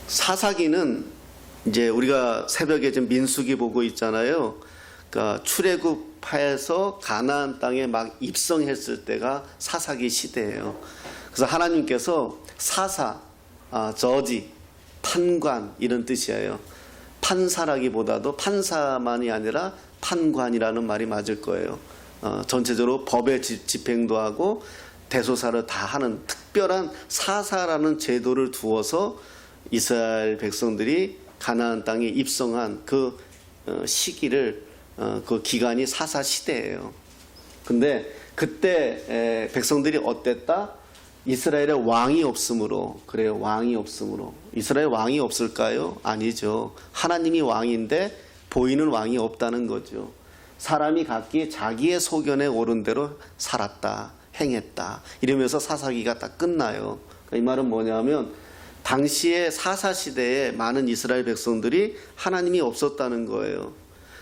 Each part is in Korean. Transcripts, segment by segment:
사사기는 이제 우리가 새벽에 지금 민수기 보고 있잖아요. 그러니까 출애굽하여서 가나안 땅에 막 입성했을 때가 사사기 시대예요. 그래서 하나님께서 사사, 저지, 판관 이런 뜻이에요. 판사라기보다도 판사만이 아니라 판관이라는 말이 맞을 거예요. 전체적으로 법의 집행도 하고 대소사를 다 하는 특별한 사사라는 제도를 두어서 이스라엘 백성들이 가나안 땅에 입성한 그 시기를 그 기간이 사사 시대예요. 근데 그때 백성들이 어땠다? 이스라엘에 왕이 없으므로. 그래요, 왕이 없으므로. 이스라엘 왕이 없을까요? 아니죠. 하나님이 왕인데 보이는 왕이 없다는 거죠. 사람이 각기 자기의 소견에 오른 대로 살았다, 행했다 이러면서 사사기가 딱 끝나요. 그러니까 이 말은 뭐냐면 당시에 사사시대에 많은 이스라엘 백성들이 하나님이 없었다는 거예요.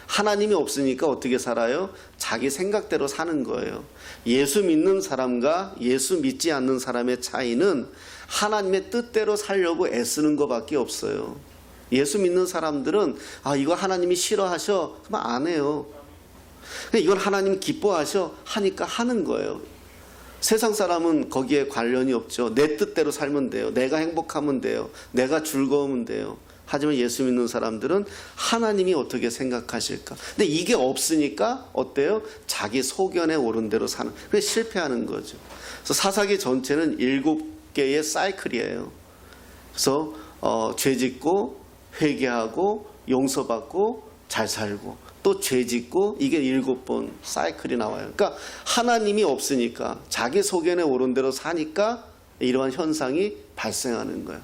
하나님이 없으니까 어떻게 살아요? 자기 생각대로 사는 거예요. 예수 믿는 사람과 예수 믿지 않는 사람의 차이는 하나님의 뜻대로 살려고 애쓰는 것밖에 없어요. 예수 믿는 사람들은 이거 하나님이 싫어하셔? 그럼 안 해요. 이건 하나님 기뻐하셔? 하니까 하는 거예요. 세상 사람은 거기에 관련이 없죠. 내 뜻대로 살면 돼요. 내가 행복하면 돼요. 내가 즐거우면 돼요. 하지만 예수 믿는 사람들은 하나님이 어떻게 생각하실까? 근데 이게 없으니까 어때요? 자기 소견에 오른 대로 사는. 그래서 실패하는 거죠. 그래서 사사기 전체는 7개의 사이클이에요. 그래서 죄 짓고 회개하고 용서받고 잘 살고 또 죄 짓고 이게 7번 사이클이 나와요. 그러니까 하나님이 없으니까 자기 소견에 오른 대로 사니까 이러한 현상이 발생하는 거예요.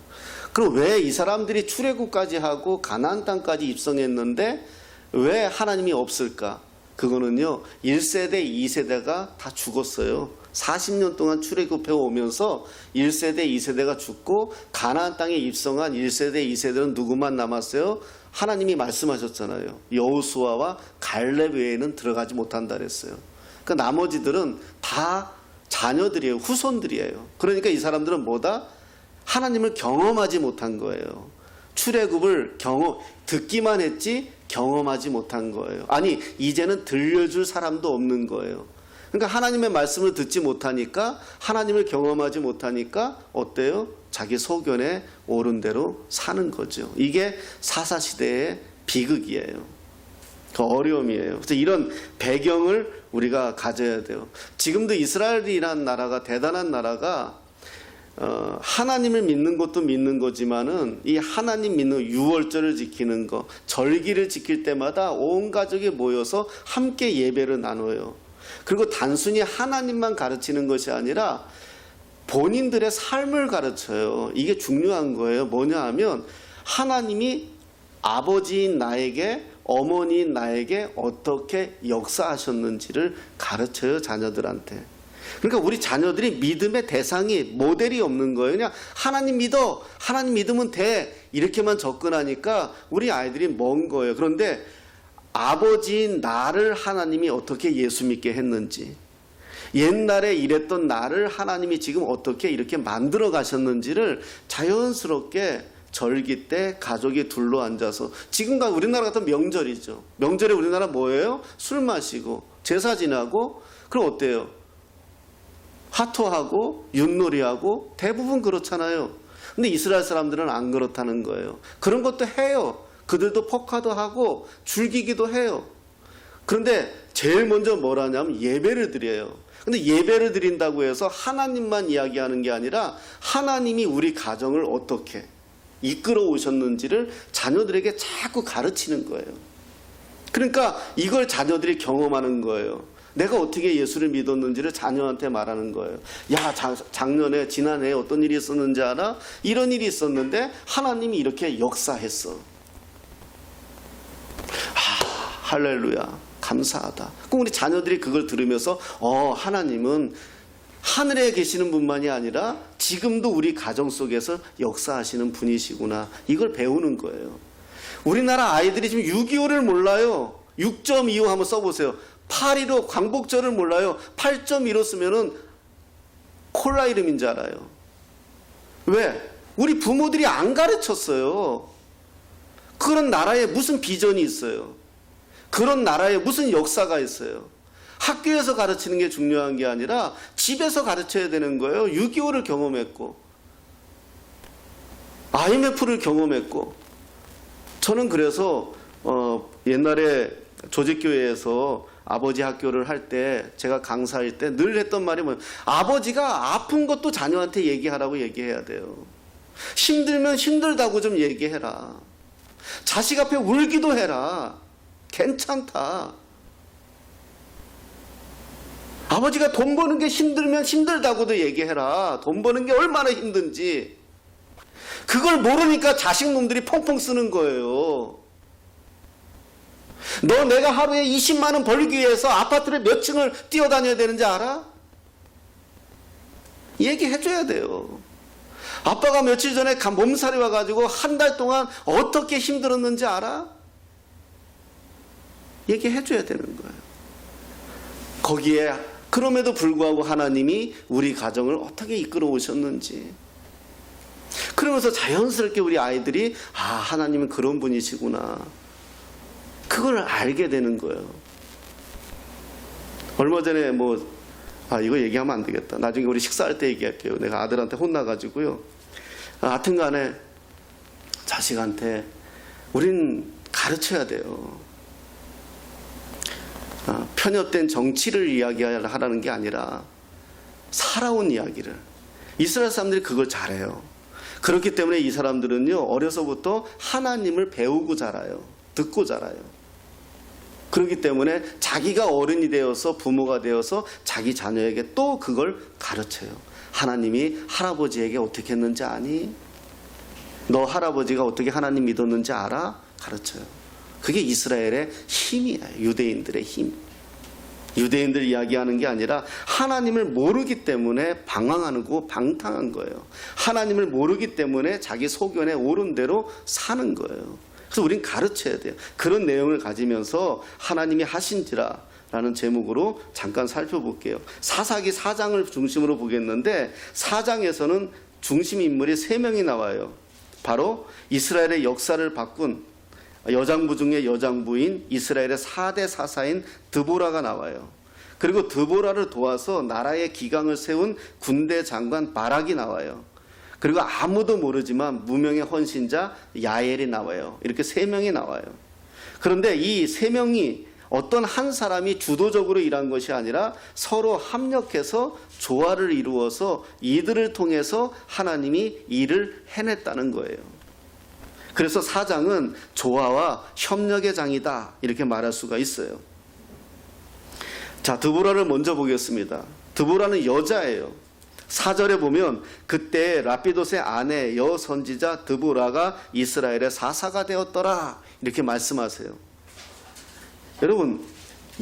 그럼 왜 이 사람들이 출애굽까지 하고 가나안 땅까지 입성했는데 왜 하나님이 없을까? 그거는요, 1세대, 2세대가 다 죽었어요. 40년 동안 출애굽해 오면서 1세대, 2세대가 죽고 가나안 땅에 입성한 1세대, 2세대는 누구만 남았어요? 하나님이 말씀하셨잖아요. 여호수아와 갈렙 외에는 들어가지 못한다 그랬어요. 그러니까 나머지들은 다 자녀들이에요. 후손들이에요. 그러니까 이 사람들은 뭐다? 하나님을 경험하지 못한 거예요. 출애굽을 듣기만 했지 경험하지 못한 거예요. 아니, 이제는 들려줄 사람도 없는 거예요. 그러니까 하나님의 말씀을 듣지 못하니까, 하나님을 경험하지 못하니까 어때요? 자기 소견에 옳은 대로 사는 거죠. 이게 사사시대의 비극이에요. 그 어려움이에요. 그래서 이런 배경을 우리가 가져야 돼요. 지금도 이스라엘이라는 나라가 대단한 나라가 하나님을 믿는 것도 믿는 거지만은 이 하나님 믿는 유월절을 지키는 거, 절기를 지킬 때마다 온 가족이 모여서 함께 예배를 나눠요. 그리고 단순히 하나님만 가르치는 것이 아니라 본인들의 삶을 가르쳐요. 이게 중요한 거예요. 뭐냐 하면 하나님이 아버지인 나에게, 어머니인 나에게 어떻게 역사하셨는지를 가르쳐요, 자녀들한테. 그러니까 우리 자녀들이 믿음의 대상이, 모델이 없는 거예요. 그냥 하나님 믿어, 하나님 믿으면 돼, 이렇게만 접근하니까 우리 아이들이 먼 거예요. 그런데 아버지인 나를 하나님이 어떻게 예수 믿게 했는지, 옛날에 이랬던 나를 하나님이 지금 어떻게 이렇게 만들어 가셨는지를 자연스럽게 절기 때 가족이 둘러 앉아서, 지금과 우리나라 같은 명절이죠. 명절에 우리나라 뭐예요? 술 마시고 제사 지나고, 그럼 어때요? 화토하고 윷놀이하고 대부분 그렇잖아요. 근데 이스라엘 사람들은 안 그렇다는 거예요. 그런 것도 해요. 그들도 포카도 하고 즐기기도 해요. 그런데 제일 먼저 뭘 하냐면 예배를 드려요. 근데 예배를 드린다고 해서 하나님만 이야기하는 게 아니라 하나님이 우리 가정을 어떻게 이끌어 오셨는지를 자녀들에게 자꾸 가르치는 거예요. 그러니까 이걸 자녀들이 경험하는 거예요. 내가 어떻게 예수를 믿었는지를 자녀한테 말하는 거예요. 야, 작년에, 지난해에 어떤 일이 있었는지 알아? 이런 일이 있었는데 하나님이 이렇게 역사했어. 할렐루야, 감사하다. 그럼 우리 자녀들이 그걸 들으면서 하나님은 하늘에 계시는 분만이 아니라 지금도 우리 가정 속에서 역사하시는 분이시구나, 이걸 배우는 거예요. 우리나라 아이들이 지금 6.25를 몰라요. 6.25 한번 써보세요. 8.15 광복절을 몰라요. 8.15 쓰면은 콜라 이름인 줄 알아요. 왜? 우리 부모들이 안 가르쳤어요. 그런 나라에 무슨 비전이 있어요? 그런 나라에 무슨 역사가 있어요? 학교에서 가르치는 게 중요한 게 아니라 집에서 가르쳐야 되는 거예요. 6.25를 경험했고 IMF를 경험했고. 저는 그래서 옛날에 조직교회에서 아버지 학교를 할 때 제가 강사할 때 늘 했던 말이 뭐예요? 아버지가 아픈 것도 자녀한테 얘기하라고 얘기해야 돼요. 힘들면 힘들다고 좀 얘기해라. 자식 앞에 울기도 해라. 괜찮다. 아버지가 돈 버는 게 힘들면 힘들다고도 얘기해라. 돈 버는 게 얼마나 힘든지. 그걸 모르니까 자식 놈들이 펑펑 쓰는 거예요. 너 내가 하루에 20만 원 벌기 위해서 아파트를 몇 층을 뛰어다녀야 되는지 알아? 얘기해줘야 돼요. 아빠가 며칠 전에 몸살이 와가지고 한 달 동안 어떻게 힘들었는지 알아? 얘기해줘야 되는 거예요. 거기에 그럼에도 불구하고 하나님이 우리 가정을 어떻게 이끌어 오셨는지. 그러면서 자연스럽게 우리 아이들이 하나님은 그런 분이시구나. 그걸 알게 되는 거예요. 얼마 전에 이거 얘기하면 안 되겠다. 나중에 우리 식사할 때 얘기할게요. 내가 아들한테 혼나가지고요. 하여튼 간에 자식한테 우린 가르쳐야 돼요. 편협된 정치를 이야기하라는 게 아니라 살아온 이야기를. 이스라엘 사람들이 그걸 잘해요. 그렇기 때문에 이 사람들은요, 어려서부터 하나님을 배우고 자라요. 듣고 자라요. 그렇기 때문에 자기가 어른이 되어서 부모가 되어서 자기 자녀에게 또 그걸 가르쳐요. 하나님이 할아버지에게 어떻게 했는지 아니? 너 할아버지가 어떻게 하나님 믿었는지 알아? 가르쳐요. 그게 이스라엘의 힘이에요. 유대인들의 힘. 유대인들 이야기하는 게 아니라 하나님을 모르기 때문에 방황하고 방탕한 거예요. 하나님을 모르기 때문에 자기 소견에 옳은 대로 사는 거예요. 그래서 우린 가르쳐야 돼요. 그런 내용을 가지면서 하나님이 하신지라 라는 제목으로 잠깐 살펴볼게요. 사사기 4장을 중심으로 보겠는데 4장에서는 중심 인물이 3명이 나와요. 바로 이스라엘의 역사를 바꾼 여장부 중에 여장부인 이스라엘의 4대 사사인 드보라가 나와요. 그리고 드보라를 도와서 나라의 기강을 세운 군대 장관 바락이 나와요. 그리고 아무도 모르지만 무명의 헌신자 야엘이 나와요. 이렇게 3명이 나와요. 그런데 이 3명이 어떤 한 사람이 주도적으로 일한 것이 아니라 서로 합력해서 조화를 이루어서 이들을 통해서 하나님이 일을 해냈다는 거예요. 그래서 4장은 조화와 협력의 장이다 이렇게 말할 수가 있어요. 자, 드보라를 먼저 보겠습니다. 드보라는 여자예요. 4절에 보면 그때 라피돗의 아내 여선지자 드보라가 이스라엘의 사사가 되었더라 이렇게 말씀하세요. 여러분,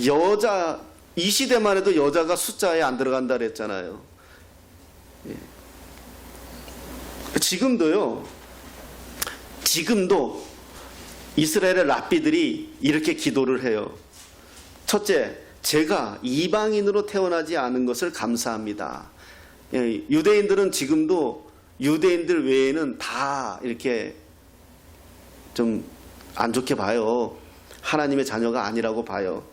여자 이 시대만 해도 여자가 숫자에 안 들어간다 그랬잖아요. 지금도 이스라엘의 랍비들이 이렇게 기도를 해요. 첫째, 제가 이방인으로 태어나지 않은 것을 감사합니다. 유대인들은 지금도 유대인들 외에는 다 이렇게 좀 안 좋게 봐요. 하나님의 자녀가 아니라고 봐요.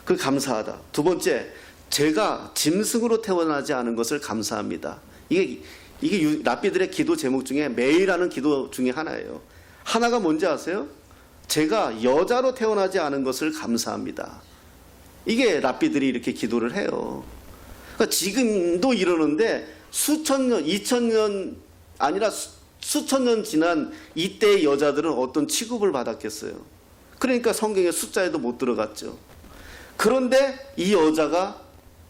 그 감사하다. 두 번째, 제가 짐승으로 태어나지 않은 것을 감사합니다. 이게 랍비들의 기도 제목 중에 매일 하는 기도 중에 하나예요. 하나가 뭔지 아세요? 제가 여자로 태어나지 않은 것을 감사합니다. 이게 랍비들이 이렇게 기도를 해요. 그러니까 지금도 이러는데 수천 년, 2000년 아니라 수천 년 지난 이때의 여자들은 어떤 취급을 받았겠어요. 그러니까 성경의 숫자에도 못 들어갔죠. 그런데 이 여자가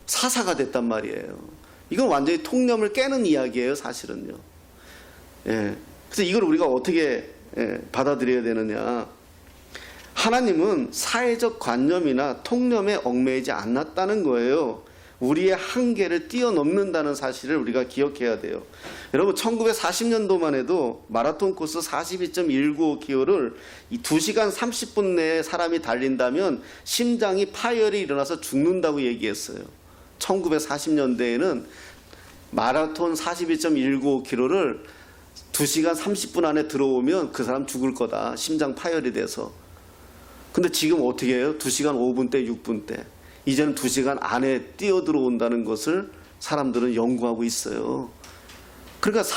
사사가 됐단 말이에요. 이건 완전히 통념을 깨는 이야기예요, 사실은요. 그래서 이걸 우리가 어떻게 받아들여야 되느냐. 하나님은 사회적 관념이나 통념에 얽매이지 않았다는 거예요. 우리의 한계를 뛰어넘는다는 사실을 우리가 기억해야 돼요. 여러분, 1940년도만 해도 마라톤 코스 42.195km를 2시간 30분 내에 사람이 달린다면 심장이 파열이 일어나서 죽는다고 얘기했어요. 1940년대에는 마라톤 42.195km를 2시간 30분 안에 들어오면 그 사람 죽을 거다. 심장 파열이 돼서. 근데 지금 어떻게 해요? 2시간 5분대, 6분대. 이제는 2시간 안에 뛰어 들어온다는 것을 사람들은 연구하고 있어요. 그러니까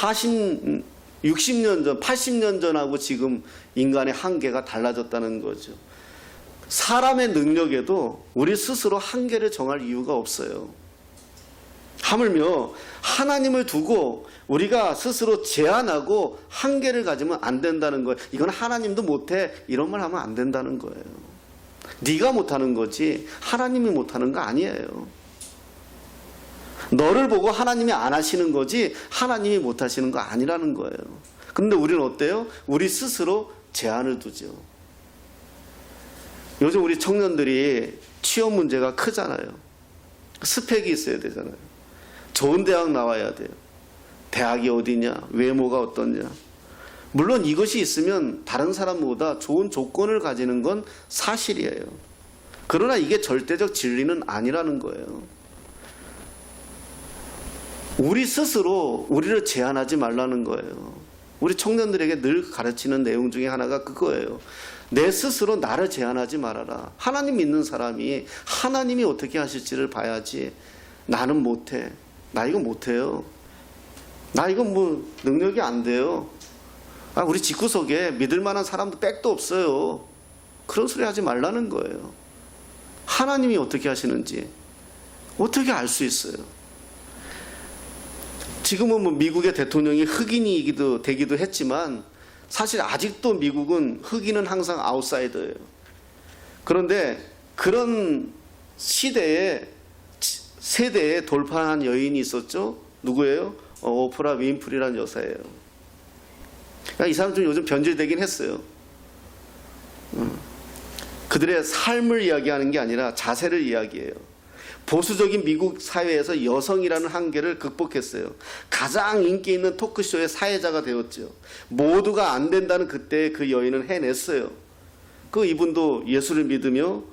60년 전, 80년 전하고 지금 인간의 한계가 달라졌다는 거죠. 사람의 능력에도 우리 스스로 한계를 정할 이유가 없어요. 하물며 하나님을 두고 우리가 스스로 제한하고 한계를 가지면 안 된다는 거예요. 이건 하나님도 못해 이런 말 하면 안 된다는 거예요. 네가 못하는 거지 하나님이 못하는 거 아니에요. 너를 보고 하나님이 안 하시는 거지 하나님이 못 하시는 거 아니라는 거예요. 그런데 우리는 어때요? 우리 스스로 제한을 두죠. 요즘 우리 청년들이 취업 문제가 크잖아요. 스펙이 있어야 되잖아요. 좋은 대학 나와야 돼요. 대학이 어디냐, 외모가 어떠냐. 물론 이것이 있으면 다른 사람보다 좋은 조건을 가지는 건 사실이에요. 그러나 이게 절대적 진리는 아니라는 거예요. 우리 스스로 우리를 제한하지 말라는 거예요. 우리 청년들에게 늘 가르치는 내용 중에 하나가 그거예요. 내 스스로 나를 제한하지 말아라. 하나님 믿는 사람이 하나님이 어떻게 하실지를 봐야지. 나는 못해. 나 이거 못해요. 나 이거 뭐 능력이 안 돼요. 우리 집구석에 믿을 만한 사람도 백도 없어요. 그런 소리 하지 말라는 거예요. 하나님이 어떻게 하시는지 어떻게 알 수 있어요? 지금은 뭐 미국의 대통령이 흑인이기도 되기도 했지만 사실 아직도 미국은 흑인은 항상 아웃사이더예요. 그런데 그런 시대에 세대에 돌파한 여인이 있었죠. 누구예요? 오프라 윈프리라는 여사예요. 이 사람 좀 요즘 변질되긴 했어요. 그들의 삶을 이야기하는 게 아니라 자세를 이야기해요. 보수적인 미국 사회에서 여성이라는 한계를 극복했어요. 가장 인기 있는 토크쇼의 사회자가 되었죠. 모두가 안 된다는 그때 그 여인은 해냈어요. 이분도 예수를 믿으며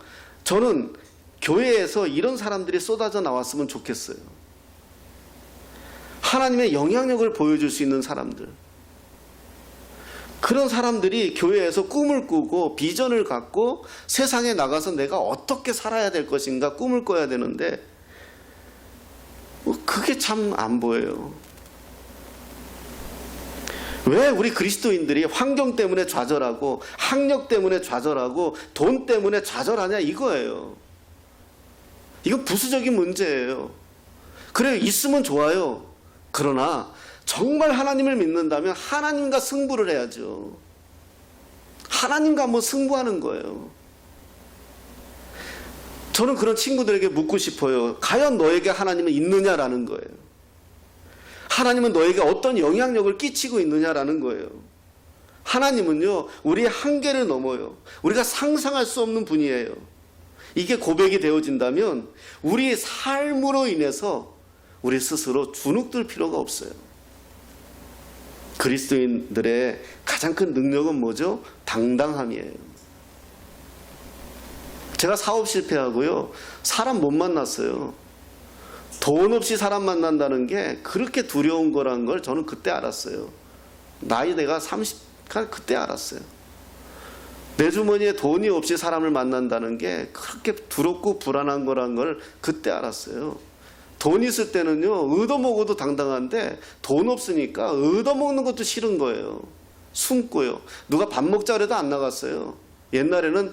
저는 교회에서 이런 사람들이 쏟아져 나왔으면 좋겠어요. 하나님의 영향력을 보여줄 수 있는 사람들. 그런 사람들이 교회에서 꿈을 꾸고 비전을 갖고 세상에 나가서 내가 어떻게 살아야 될 것인가 꿈을 꿔야 되는데 그게 참 안 보여요. 왜 우리 그리스도인들이 환경 때문에 좌절하고 학력 때문에 좌절하고 돈 때문에 좌절하냐 이거예요. 이건 부수적인 문제예요. 그래 있으면 좋아요. 그러나 정말 하나님을 믿는다면 하나님과 승부를 해야죠. 하나님과 한번 승부하는 거예요. 저는 그런 친구들에게 묻고 싶어요. 과연 너에게 하나님은 있느냐라는 거예요. 하나님은 너에게 어떤 영향력을 끼치고 있느냐라는 거예요. 하나님은요, 우리의 한계를 넘어요. 우리가 상상할 수 없는 분이에요. 이게 고백이 되어진다면 우리의 삶으로 인해서 우리 스스로 주눅들 필요가 없어요. 그리스도인들의 가장 큰 능력은 뭐죠? 당당함이에요. 제가 사업 실패하고요, 사람 못 만났어요. 돈 없이 사람 만난다는 게 그렇게 두려운 거란 걸 저는 그때 알았어요. 나이 내가 30, 그때 알았어요. 내 주머니에 돈이 없이 사람을 만난다는 게 그렇게 두렵고 불안한 거란 걸 그때 알았어요. 돈 있을 때는요, 얻어먹어도 당당한데 돈 없으니까 얻어먹는 것도 싫은 거예요. 숨고요. 누가 밥 먹자 그래도 안 나갔어요. 옛날에는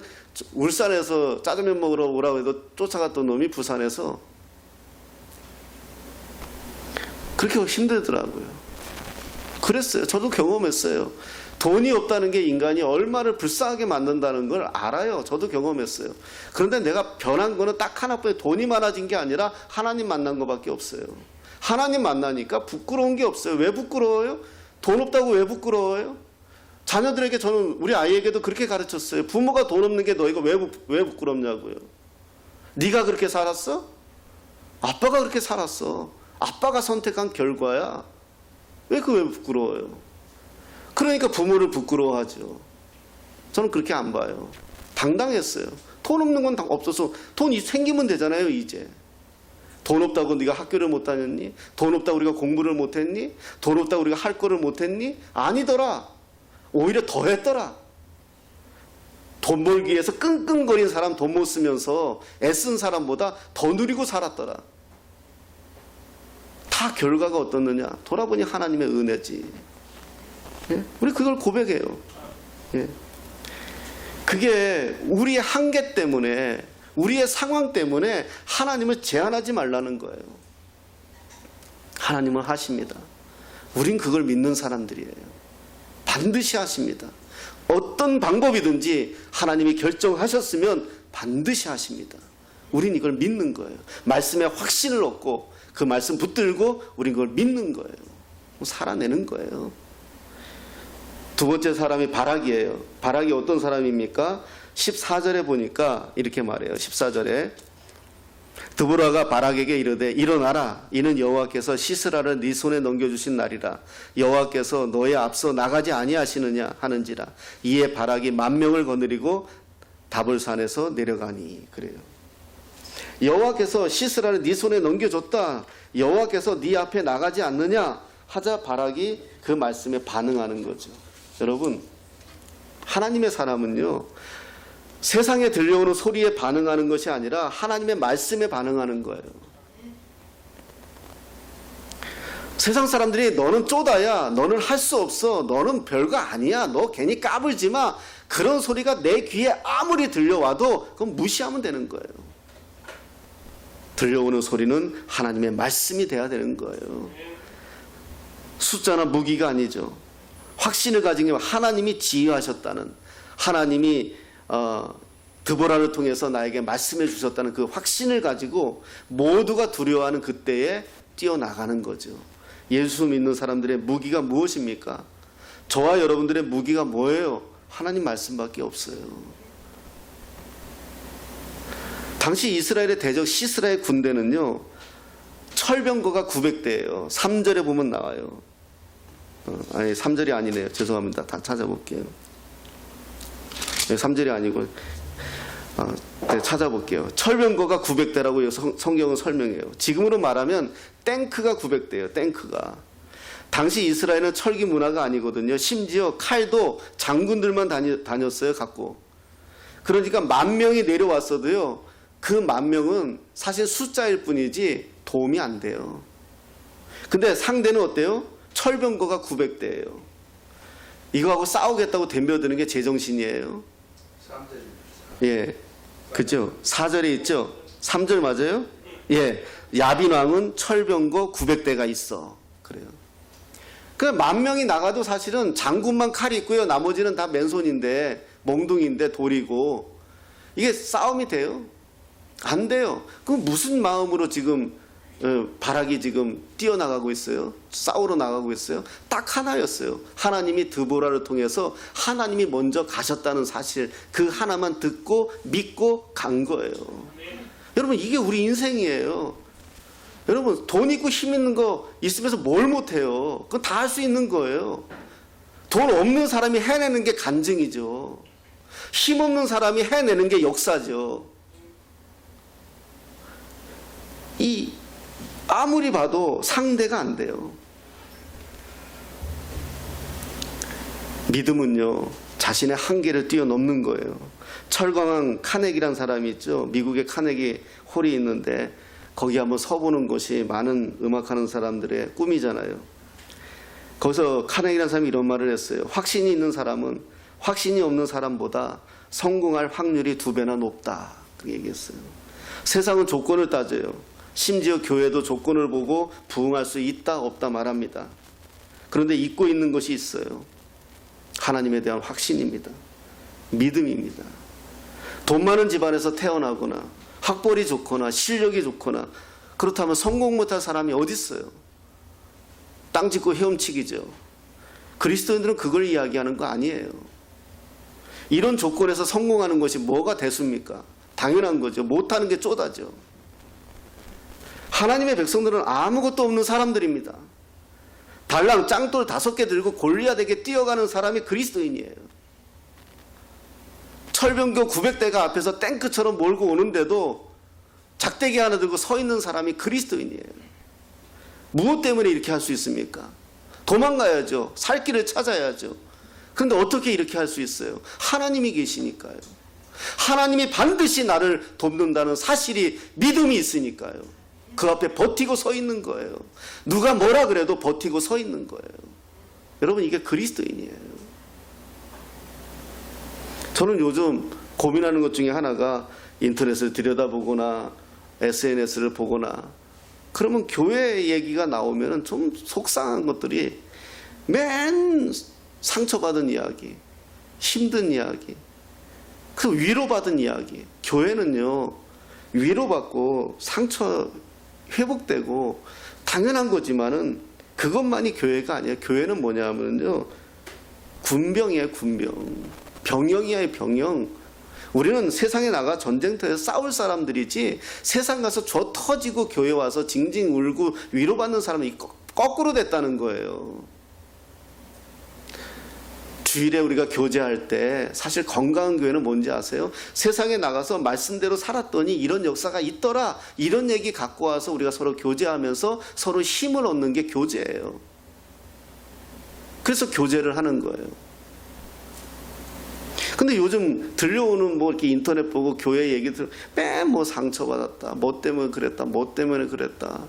울산에서 짜장면 먹으러 오라고 해도 쫓아갔던 놈이 부산에서 그렇게 힘들더라고요. 그랬어요. 저도 경험했어요. 돈이 없다는 게 인간이 얼마를 불쌍하게 만든다는 걸 알아요. 저도 경험했어요. 그런데 내가 변한 거는 딱 하나뿐이에요. 돈이 많아진 게 아니라 하나님 만난 것밖에 없어요. 하나님 만나니까 부끄러운 게 없어요. 왜 부끄러워요? 돈 없다고 왜 부끄러워요? 자녀들에게 저는 우리 아이에게도 그렇게 가르쳤어요. 부모가 돈 없는 게 너희가 왜 부끄럽냐고요. 네가 그렇게 살았어? 아빠가 그렇게 살았어. 아빠가 선택한 결과야. 왜 부끄러워요? 그러니까 부모를 부끄러워하죠. 저는 그렇게 안 봐요. 당당했어요. 돈 없는 건 없어서 돈이 생기면 되잖아요. 이제 돈 없다고 네가 학교를 못 다녔니? 돈 없다고 우리가 공부를 못 했니? 돈 없다고 우리가 할 거를 못 했니? 아니더라. 오히려 더 했더라. 돈 벌기 위해서 끙끙거린 사람, 돈 못 쓰면서 애쓴 사람보다 더 누리고 살았더라. 다 결과가 어떻느냐? 돌아보니 하나님의 은혜지. 예? 우리 그걸 고백해요. 예. 그게 우리의 한계 때문에, 우리의 상황 때문에 하나님을 제한하지 말라는 거예요. 하나님은 하십니다. 우린 그걸 믿는 사람들이에요. 반드시 하십니다. 어떤 방법이든지 하나님이 결정하셨으면 반드시 하십니다. 우린 이걸 믿는 거예요. 말씀에 확신을 얻고 그 말씀 붙들고 우린 그걸 믿는 거예요. 살아내는 거예요. 두 번째 사람이 바락이에요. 바락이 어떤 사람입니까? 14절에 보니까 이렇게 말해요. 14절에 드보라가 바락에게 이르되 일어나라. 이는 여호와께서 시스라를 네 손에 넘겨주신 날이라. 여호와께서 너의 앞서 나가지 아니하시느냐 하는지라. 이에 바락이 10,000명을 거느리고 다볼산에서 내려가니. 그래요. 여호와께서 시스라를 네 손에 넘겨줬다. 여호와께서 네 앞에 나가지 않느냐 하자 바락이 그 말씀에 반응하는 거죠. 여러분, 하나님의 사람은요, 세상에 들려오는 소리에 반응하는 것이 아니라 하나님의 말씀에 반응하는 거예요. 세상 사람들이 너는 쪼다야, 너는 할 수 없어, 너는 별거 아니야, 너 괜히 까불지 마, 그런 소리가 내 귀에 아무리 들려와도 그건 무시하면 되는 거예요. 들려오는 소리는 하나님의 말씀이 돼야 되는 거예요. 숫자나 무기가 아니죠. 확신을 가진 게 하나님이 지휘하셨다는, 하나님이 드보라를 통해서 나에게 말씀해 주셨다는 그 확신을 가지고 모두가 두려워하는 그때에 뛰어나가는 거죠. 예수 믿는 사람들의 무기가 무엇입니까? 저와 여러분들의 무기가 뭐예요? 하나님 말씀밖에 없어요. 당시 이스라엘의 대적 시스라의 군대는요, 철병거가 900대예요. 3절에 보면 나와요. 아니 3절이 아니네요. 죄송합니다. 다 찾아볼게요. 3절이 아니고 네, 찾아볼게요. 철병거가 900대라고 성경은 설명해요. 지금으로 말하면 탱크가 900대예요. 탱크가. 당시 이스라엘은 철기 문화가 아니거든요. 심지어 칼도 장군들만 다녔어요. 갖고. 그러니까 10,000명이 내려왔어도요, 그 10,000명은 사실 숫자일 뿐이지 도움이 안 돼요. 근데 상대는 어때요? 철병거가 900대예요. 이거하고 싸우겠다고 덤벼드는 게 제정신이에요. 예, 그죠? 4절에 있죠? 3절 맞아요? 예, 야빈 왕은 철병거 900대가 있어. 그래요. 그 10,000명이 나가도 사실은 장군만 칼이 있고요. 나머지는 다 맨손인데, 몽둥인데 돌이고, 이게 싸움이 돼요? 안 돼요. 그럼 무슨 마음으로 지금 바락이 지금 뛰어나가고 있어요? 싸우러 나가고 있어요? 딱 하나였어요. 하나님이 드보라를 통해서 하나님이 먼저 가셨다는 사실, 그 하나만 듣고 믿고 간 거예요. 여러분, 이게 우리 인생이에요. 여러분, 돈 있고 힘 있는 거 있으면서 뭘 못해요? 그건 다 할 수 있는 거예요. 돈 없는 사람이 해내는 게 간증이죠. 힘 없는 사람이 해내는 게 역사죠. 아무리 봐도 상대가 안 돼요. 믿음은요, 자신의 한계를 뛰어넘는 거예요. 철강왕 카네기란 사람이 있죠. 미국의 카네기 홀이 있는데 거기 한번 서보는 것이 많은 음악하는 사람들의 꿈이잖아요. 거기서 카네기란 사람이 이런 말을 했어요. 확신이 있는 사람은 확신이 없는 사람보다 성공할 확률이 2배나 높다. 그렇게 얘기했어요. 세상은 조건을 따져요. 심지어 교회도 조건을 보고 부응할 수 있다 없다 말합니다. 그런데 잊고 있는 것이 있어요. 하나님에 대한 확신입니다. 믿음입니다. 돈 많은 집안에서 태어나거나 학벌이 좋거나 실력이 좋거나 그렇다면 성공 못할 사람이 어디 있어요? 땅 짓고 헤엄치기죠. 그리스도인들은 그걸 이야기하는 거 아니에요. 이런 조건에서 성공하는 것이 뭐가 대수입니까? 당연한 거죠. 못하는 게 쪼다죠. 하나님의 백성들은 아무것도 없는 사람들입니다. 달랑 짱돌 5개 들고 골리앗에게 뛰어가는 사람이 그리스도인이에요. 철병거 900대가 앞에서 탱크처럼 몰고 오는데도 작대기 하나 들고 서 있는 사람이 그리스도인이에요. 무엇 때문에 이렇게 할 수 있습니까? 도망가야죠. 살 길을 찾아야죠. 그런데 어떻게 이렇게 할 수 있어요? 하나님이 계시니까요. 하나님이 반드시 나를 돕는다는 사실이, 믿음이 있으니까요. 그 앞에 버티고 서 있는 거예요. 누가 뭐라 그래도 버티고 서 있는 거예요. 여러분, 이게 그리스도인이에요. 저는 요즘 고민하는 것 중에 하나가, 인터넷을 들여다보거나 SNS를 보거나 그러면 교회 얘기가 나오면 좀 속상한 것들이, 맨 상처받은 이야기, 힘든 이야기, 그 위로받은 이야기. 교회는요, 위로받고 상처 회복되고 당연한 거지만은 그것만이 교회가 아니에요. 교회는 뭐냐면요, 군병이에요. 군병. 병영이에요. 병영. 우리는 세상에 나가 전쟁터에서 싸울 사람들이지, 세상 가서 저 터지고 교회 와서 징징 울고 위로받는 사람이 거꾸로 됐다는 거예요. 주일에 우리가 교제할 때 사실 건강한 교회는 뭔지 아세요? 세상에 나가서 말씀대로 살았더니 이런 역사가 있더라, 이런 얘기 갖고 와서 우리가 서로 교제하면서 서로 힘을 얻는 게 교제예요. 그래서 교제를 하는 거예요. 근데 요즘 들려오는 뭐 이렇게 인터넷 보고 교회 얘기 들으면 맨 뭐 상처받았다, 뭐 때문에 그랬다, 뭐 때문에 그랬다,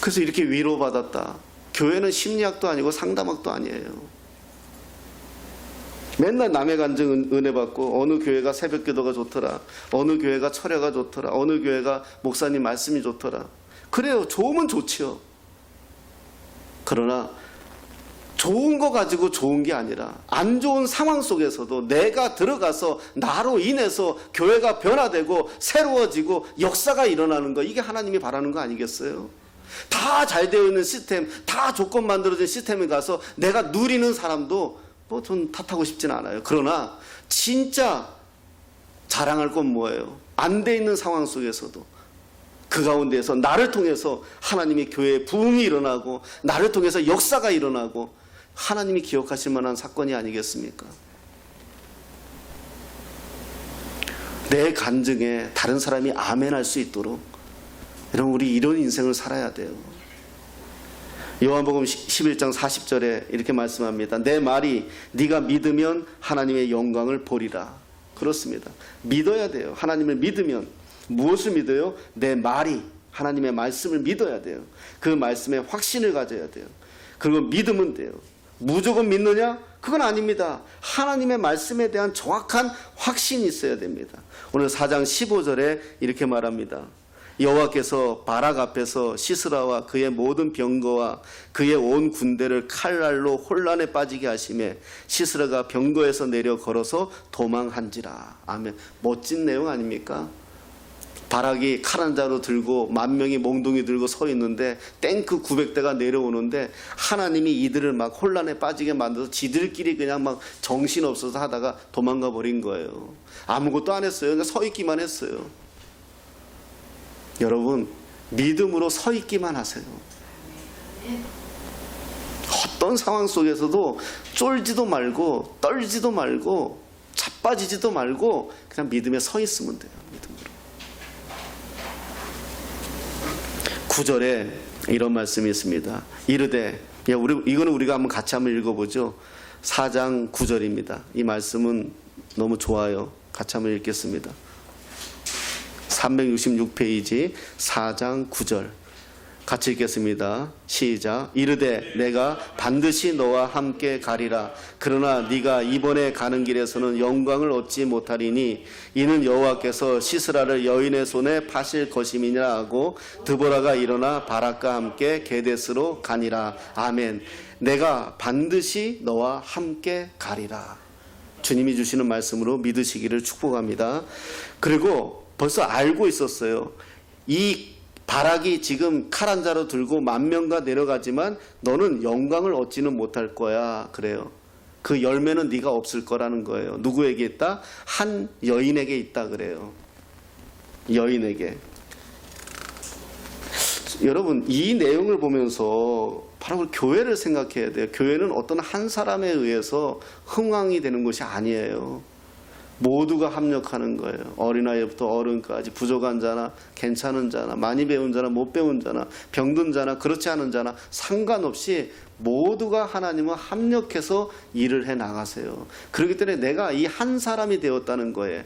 그래서 이렇게 위로받았다. 교회는 심리학도 아니고 상담학도 아니에요. 맨날 남의 간증 은혜 받고, 어느 교회가 새벽 기도가 좋더라, 어느 교회가 철야가 좋더라, 어느 교회가 목사님 말씀이 좋더라. 그래요. 좋으면 좋지요. 그러나 좋은 거 가지고 좋은 게 아니라, 안 좋은 상황 속에서도 내가 들어가서 나로 인해서 교회가 변화되고 새로워지고 역사가 일어나는 거, 이게 하나님이 바라는 거 아니겠어요? 다 잘 되어 있는 시스템, 다 조건 만들어진 시스템에 가서 내가 누리는 사람도 뭐 전 탓하고 싶진 않아요. 그러나 진짜 자랑할 건 뭐예요? 안 돼 있는 상황 속에서도 그 가운데에서 나를 통해서 하나님이 교회에 부흥이 일어나고, 나를 통해서 역사가 일어나고, 하나님이 기억하실 만한 사건이 아니겠습니까? 내 간증에 다른 사람이 아멘할 수 있도록, 여러분, 우리 이런 인생을 살아야 돼요. 요한복음 11장 40절에 이렇게 말씀합니다. 내 말이 네가 믿으면 하나님의 영광을 보리라. 그렇습니다. 믿어야 돼요. 하나님을 믿으면. 무엇을 믿어요? 내 말이, 하나님의 말씀을 믿어야 돼요. 그 말씀에 확신을 가져야 돼요. 그리고 믿으면 돼요. 무조건 믿느냐? 그건 아닙니다. 하나님의 말씀에 대한 정확한 확신이 있어야 됩니다. 오늘 4장 15절에 이렇게 말합니다. 여호와께서 바락 앞에서 시스라와 그의 모든 병거와 그의 온 군대를 칼날로 혼란에 빠지게 하시매 시스라가 병거에서 내려 걸어서 도망한지라. 아멘. 멋진 내용 아닙니까? 바락이 칼 한 자루 들고 10,000명이 몽둥이 들고 서 있는데 탱크 900대가 내려오는데 하나님이 이들을 막 혼란에 빠지게 만들어서 지들끼리 그냥 막 정신없어서 하다가 도망가 버린 거예요. 아무것도 안 했어요. 그냥 서 있기만 했어요. 여러분, 믿음으로 서 있기만 하세요. 어떤 상황 속에서도 쫄지도 말고 떨지도 말고 자빠지지도 말고 그냥 믿음에 서 있으면 돼요. 믿음으로. 9절에 이런 말씀이 있습니다. 이르되, 이거는 우리가 한번 같이 한번 읽어보죠. 4장 9절입니다. 이 말씀은 너무 좋아요. 같이 한번 읽겠습니다. 366페이지 4장 9절 같이 읽겠습니다. 시작. 이르되 내가 반드시 너와 함께 가리라. 그러나 네가 이번에 가는 길에서는 영광을 얻지 못하리니 이는 여호와께서 시스라를 여인의 손에 파실 것임이니라 하고 드보라가 일어나 바락과 함께 게데스로 가니라. 아멘. 내가 반드시 너와 함께 가리라. 주님이 주시는 말씀으로 믿으시기를 축복합니다. 그리고 벌써 알고 있었어요. 이 바락이 지금 칼 한 자루 들고 10,000명가 내려가지만 너는 영광을 얻지는 못할 거야. 그래요. 그 열매는 네가 없을 거라는 거예요. 누구에게 있다? 한 여인에게 있다 그래요. 여인에게. 여러분, 이 내용을 보면서 바로 우리 교회를 생각해야 돼요. 교회는 어떤 한 사람에 의해서 흥왕이 되는 것이 아니에요. 모두가 합력하는 거예요. 어린아이부터 어른까지, 부족한 자나 괜찮은 자나 많이 배운 자나 못 배운 자나 병든 자나 그렇지 않은 자나 상관없이 모두가 하나님과 합력해서 일을 해 나가세요. 그렇기 때문에 내가 이 한 사람이 되었다는 거에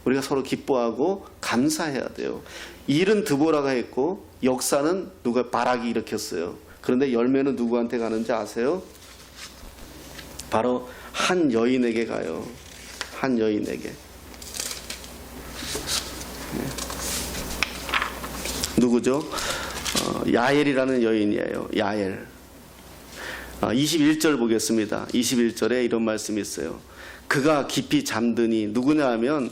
우리가 서로 기뻐하고 감사해야 돼요. 일은 드보라가 했고 역사는 누가 바락이 일으켰어요. 그런데 열매는 누구한테 가는지 아세요? 바로 한 여인에게 가요. 한 여인에게. 누구죠? 야엘이라는 여인이에요. 야엘. 21절 보겠습니다. 21절에 이런 말씀이 있어요. 그가 깊이 잠드니 누구냐 하면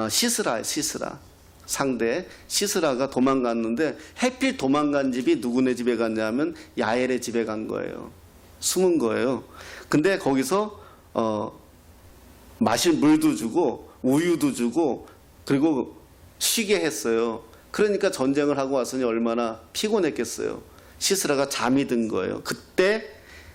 시스라예요. 시스라. 상대 시스라가 도망갔는데 해필 도망간 집이 누구네 집에 갔냐 하면 야엘의 집에 간 거예요. 숨은 거예요. 근데 거기서 마실 물도 주고 우유도 주고 그리고 쉬게 했어요. 그러니까 전쟁을 하고 왔으니 얼마나 피곤했겠어요. 시스라가 잠이 든 거예요. 그때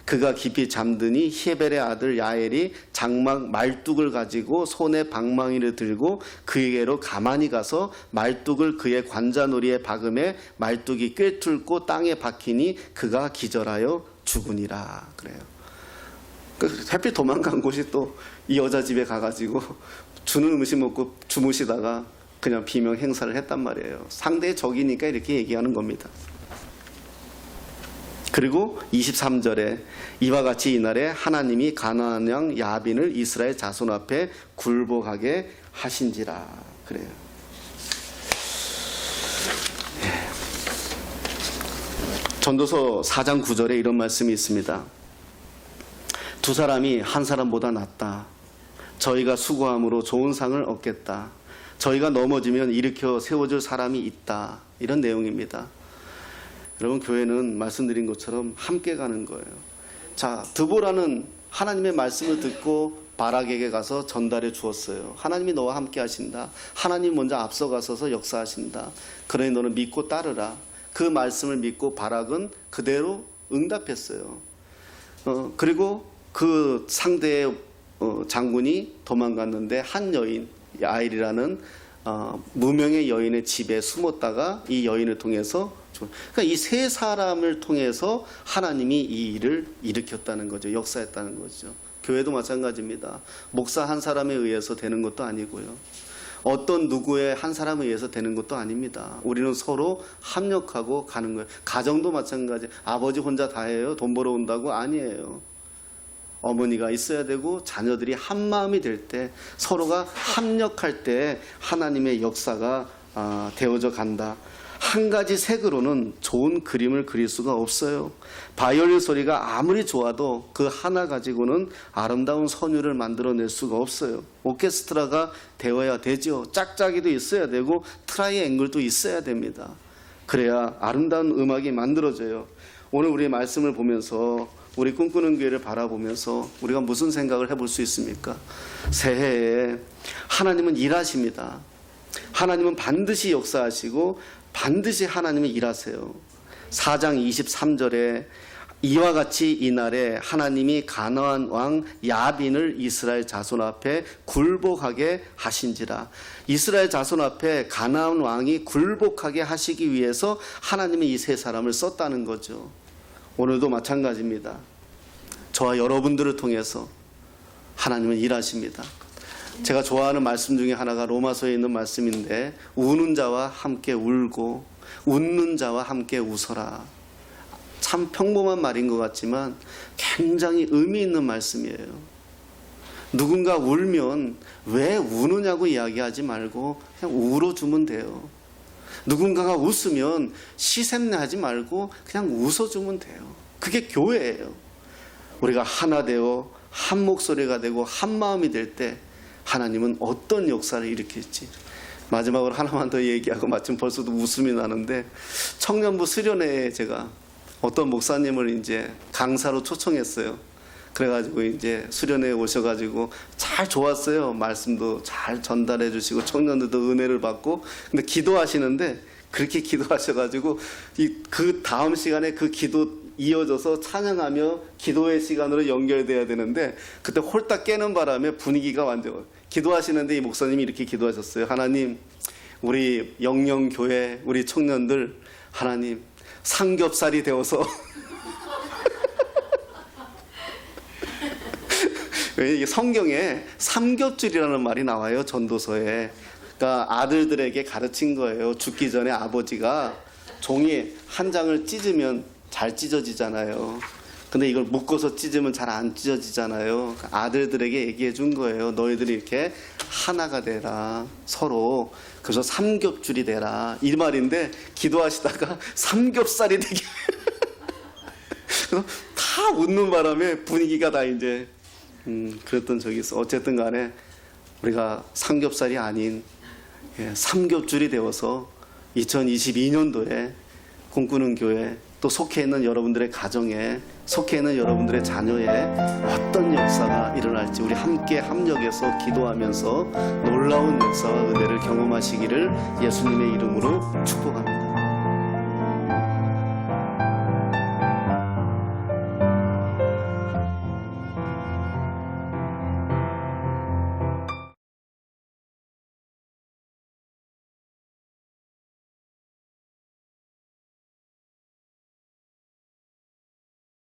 그가 깊이 잠드니 히에벨의 아들 야엘이 장막 말뚝을 가지고 손에 방망이를 들고 그에게로 가만히 가서 말뚝을 그의 관자놀이에 박음에 말뚝이 꿰뚫고 땅에 박히니 그가 기절하여 죽으니라. 그래요. 해필 도망간 곳이 또 이 여자 집에 가가지고 주는 음식 먹고 주무시다가 그냥 비명 행사를 했단 말이에요. 상대의 적이니까 이렇게 얘기하는 겁니다. 그리고 23절에 이와 같이 이날에 하나님이 가나안 왕 야빈을 이스라엘 자손 앞에 굴복하게 하신지라. 그래요. 전도서 4장 9절에 이런 말씀이 있습니다. 두 사람이 한 사람보다 낫다. 저희가 수고함으로 좋은 상을 얻겠다. 저희가 넘어지면 일으켜 세워줄 사람이 있다. 이런 내용입니다. 여러분, 교회는 말씀드린 것처럼 함께 가는 거예요. 자, 드보라는 하나님의 말씀을 듣고 바락에게 가서 전달해 주었어요. 하나님이 너와 함께 하신다. 하나님 먼저 앞서가셔서 역사하신다. 그러니 너는 믿고 따르라. 그 말씀을 믿고 바락은 그대로 응답했어요. 그리고 그 상대의 장군이 도망갔는데 한 여인, 야엘이라는 무명의 여인의 집에 숨었다가 이 여인을 통해서, 그러니까 이 세 사람을 통해서 하나님이 이 일을 일으켰다는 거죠. 역사했다는 거죠. 교회도 마찬가지입니다. 목사 한 사람에 의해서 되는 것도 아니고요. 어떤 누구의 한 사람에 의해서 되는 것도 아닙니다. 우리는 서로 합력하고 가는 거예요. 가정도 마찬가지. 아버지 혼자 다 해요? 돈 벌어 온다고? 아니에요. 어머니가 있어야 되고 자녀들이 한 마음이 될 때, 서로가 합력할 때 하나님의 역사가 되어져 간다. 한 가지 색으로는 좋은 그림을 그릴 수가 없어요. 바이올린 소리가 아무리 좋아도 그 하나 가지고는 아름다운 선율을 만들어낼 수가 없어요. 오케스트라가 되어야 되죠. 짝짝이도 있어야 되고 트라이앵글도 있어야 됩니다. 그래야 아름다운 음악이 만들어져요. 오늘 우리 말씀을 보면서, 우리 꿈꾸는 교회를 바라보면서 우리가 무슨 생각을 해볼 수 있습니까? 새해에 하나님은 일하십니다. 하나님은 반드시 역사하시고 반드시 하나님은 일하세요. 4장 23절에 이와 같이 이날에 하나님이 가나안 왕 야빈을 이스라엘 자손 앞에 굴복하게 하신지라. 이스라엘 자손 앞에 가나안 왕이 굴복하게 하시기 위해서 하나님이 이 세 사람을 썼다는 거죠. 오늘도 마찬가지입니다. 저와 여러분들을 통해서 하나님은 일하십니다. 제가 좋아하는 말씀 중에 하나가 로마서에 있는 말씀인데, 우는 자와 함께 울고 웃는 자와 함께 웃어라. 참 평범한 말인 것 같지만 굉장히 의미 있는 말씀이에요. 누군가 울면 왜 우느냐고 이야기하지 말고 그냥 울어주면 돼요. 누군가가 웃으면 시샘내하지 말고 그냥 웃어주면 돼요. 그게 교회예요. 우리가 하나 되어 한 목소리가 되고 한 마음이 될 때 하나님은 어떤 역사를 일으킬지. 마지막으로 하나만 더 얘기하고 마침 벌써도 웃음이 나는데, 청년부 수련회에 제가 어떤 목사님을 이제 강사로 초청했어요. 그래가지고 이제 수련회에 오셔가지고 잘 좋았어요. 말씀도 잘 전달해 주시고 청년들도 은혜를 받고. 근데 기도하시는데 그렇게 기도하셔가지고 그 다음 시간에 그 기도 이어져서 찬양하며 기도의 시간으로 연결돼야 되는데, 그때 홀딱 깨는 바람에 분위기가 완전 기도하시는데 이 목사님이 이렇게 기도하셨어요. 하나님, 우리 영영교회 우리 청년들 하나님 삼겹살이 되어서 이게 성경에 삼겹줄이라는 말이 나와요. 전도서에. 그러니까 아들들에게 가르친 거예요. 죽기 전에 아버지가 종이 한 장을 찢으면 잘 찢어지잖아요. 근데 이걸 묶어서 찢으면 잘 안 찢어지잖아요. 아들들에게 얘기해 준 거예요. 너희들이 이렇게 하나가 되라. 서로. 그래서 삼겹줄이 되라. 이 말인데 기도하시다가 삼겹살이 되게 그래서 다 웃는 바람에 분위기가 다 이제 그랬던 적이 있어. 어쨌든 간에 우리가 삼겹살이 아닌 삼겹줄이 되어서 2022년도에 꿈꾸는 교회 또 속해 있는 여러분들의 가정에 속해 있는 여러분들의 자녀에 어떤 역사가 일어날지 우리 함께 합력해서 기도하면서 놀라운 역사와 은혜를 경험하시기를 예수님의 이름으로 축복합니다.